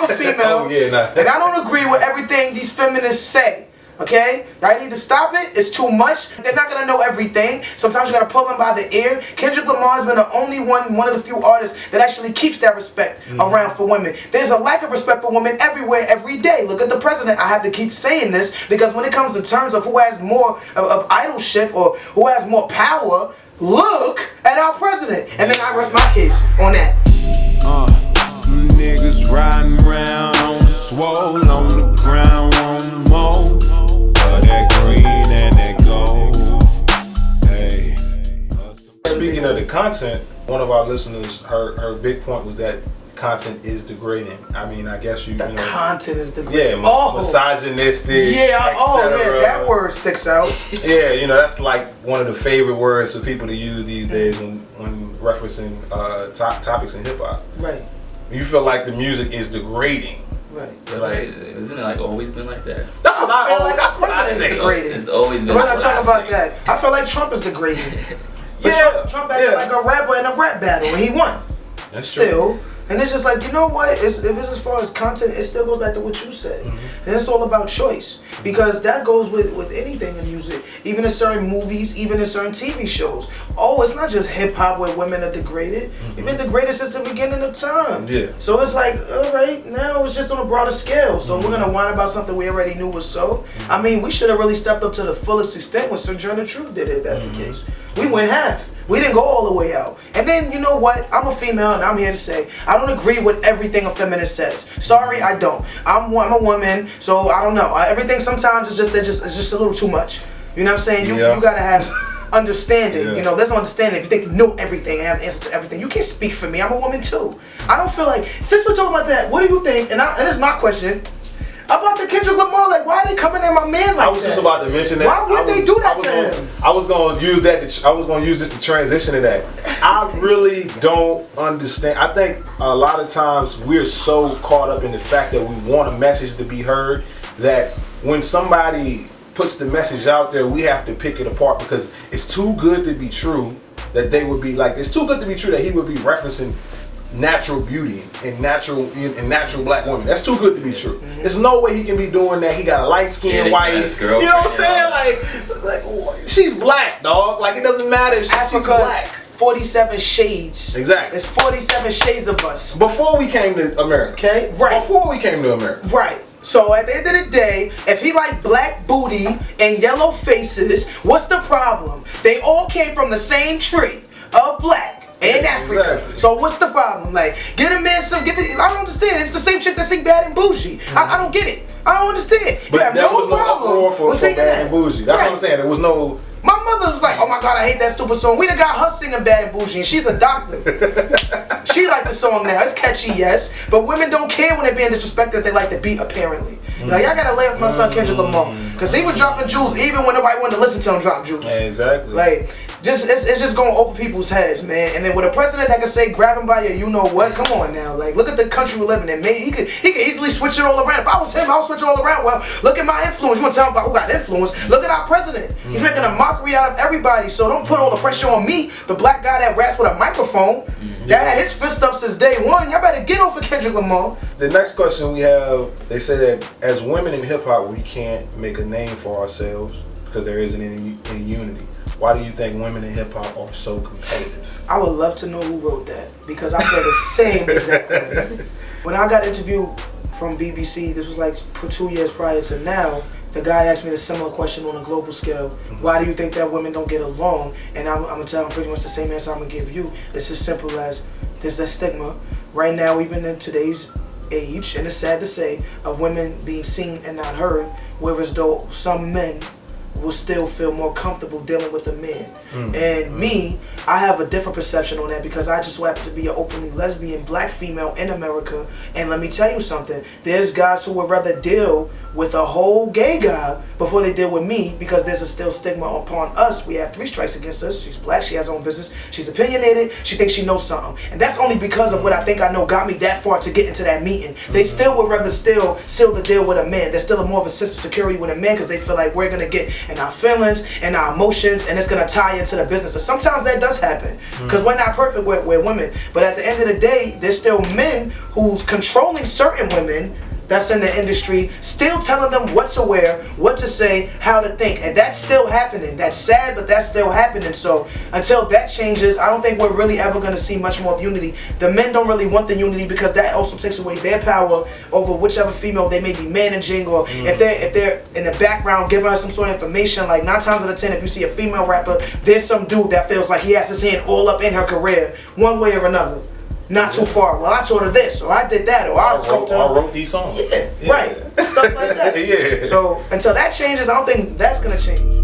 I'm a female, and I don't agree with everything these feminists say. Okay? I need to stop it. It's too much. They're not gonna know everything. Sometimes you gotta pull them by the ear. Kendrick Lamar has been the only one of the few artists that actually keeps that respect around for women. There's a lack of respect for women everywhere, every day. Look at the president. I have to keep saying this because when it comes to terms of who has more of idolship or who has more power, look at our president. And then I rest my case on that. Niggas riding around on the swole, on the ground, on the mold. That green and that gold. Hey. Speaking of the content, one of our listeners, her big point was that content is degrading. I mean, I guess you know. Content is degrading. Yeah, misogynistic. Yeah, that word sticks out. Yeah, you know, that's like one of the favorite words for people to use these days when referencing topics in hip hop. Right. You feel like the music is degrading. Right. Like, isn't it like always been like that? That's what I feel like. Our president is degrading. It's always been. We're not talking about that. I feel like Trump is degrading. But Trump acted like a rapper in a rap battle and he won. That's still. True. And it's just like, you know what? If it's as far as content, it still goes back to what you said. And it's all about choice. Because that goes with anything in music. Even in certain movies, even in certain TV shows. Oh, it's not just hip hop where women are degraded. You've been degraded since the beginning of time. Yeah. So it's like, alright, now it's just on a broader scale. So we're gonna whine about something we already knew was so. I mean, we should have really stepped up to the fullest extent when Sojourner Truth did it, if that's the case. We went half. We didn't go all the way out. And then, you know what? I'm a female and I'm here to say, I don't agree with everything a feminist says. Sorry, I don't. I'm a woman, so I don't know. Everything sometimes is just a little too much. You know what I'm saying? You gotta have understanding. You know, there's no understanding. If you think you know everything and have an answer to everything, you can't speak for me. I'm a woman too. I don't feel like, since we're talking about that, what do you think, and this is my question, about the Kendrick Lamar, like, why are they coming at my man like that? I was just about to mention that. Why would they do that to him? I was gonna use that. I was gonna use this to transition to that. I really don't understand. I think a lot of times we're so caught up in the fact that we want a message to be heard that when somebody puts the message out there, we have to pick it apart because it's too good to be true that they would be like. It's too good to be true that he would be referencing natural beauty and natural black women. That's too good to be true. There's no way he can be doing that. He got a light skin, white. You know what I'm saying? Like she's black, dog. Like it doesn't matter if she's black. 47 shades. Exactly. There's 47 shades of us. Before we came to America. Okay, right. Before we came to America. Right. So at the end of the day, if he like black booty and yellow faces, what's the problem? They all came from the same tree of black. In Africa. Exactly. So what's the problem? Like, get a man some, I don't understand. It's the same chick that sing Bad and Bougie. I don't get it. I don't understand. But you have there was no uproar for singing Bad and Bougie. That's what I'm saying. There was no. My mother was like, oh my God, I hate that stupid song. We done got her singing Bad and Bougie and she's a doctor. She liked the song now. It's catchy, yes. But women don't care when they're being disrespected. They like the beat, apparently. Like, y'all gotta lay off my son Kendrick Lamar. Because he was dropping jewels even when nobody wanted to listen to him drop jewels. Yeah, exactly. Like, it's just going over people's heads, man. And then with a president that can say, grab him by your you know what, come on now. Like, look at the country we're living in. Maybe he could easily switch it all around. If I was him, I would switch it all around. Well, look at my influence. You want to tell him about who got influence? Look at our president. He's making a mockery out of everybody. So don't put all the pressure on me, the black guy that raps with a microphone. That had his fist up since day one. Y'all better get off of Kendrick Lamar. The next question we have, they say that as women in hip hop, we can't make a name for ourselves because there isn't any unity. Why do you think women in hip hop are so competitive? I would love to know who wrote that because I feel the same exact way. When I got interviewed from BBC, this was like 2 years prior to now, the guy asked me a similar question on a global scale. Why do you think that women don't get along? And I'm going to tell him pretty much the same answer I'm going to give you. It's as simple as there's a stigma right now, even in today's age, and it's sad to say, of women being seen and not heard, whereas though some men will still feel more comfortable dealing with a man. And me, I have a different perception on that because I just so happen to be an openly lesbian black female in America. And let me tell you something, there's guys who would rather deal with a whole gay guy before they deal with me, because there's a still stigma upon us. We have 3 strikes against us. She's black, she has her own business, she's opinionated, she thinks she knows something. And that's only because of what I think I know got me that far to get into that meeting. They still would rather still seal the deal with a man. There's still more of a sense of security with a man because they feel like we're going to get in our feelings and our emotions and it's going to tie into the business. And sometimes that does happen because we're not perfect with women. But at the end of the day, there's still men who's controlling certain women that's in the industry, still telling them what to wear, what to say, how to think. And that's still happening. That's sad, but that's still happening. So until that changes, I don't think we're really ever going to see much more of unity. The men don't really want the unity because that also takes away their power over whichever female they may be managing, or if they're in the background giving us some sort of information. Like 9 times out of 10, if you see a female rapper, there's some dude that feels like he has his hand all up in her career, one way or another. Not too far. Well, I told her this, or I did that, or I wrote these songs. Yeah, right. Stuff like that. Yeah. So until that changes, I don't think that's gonna change.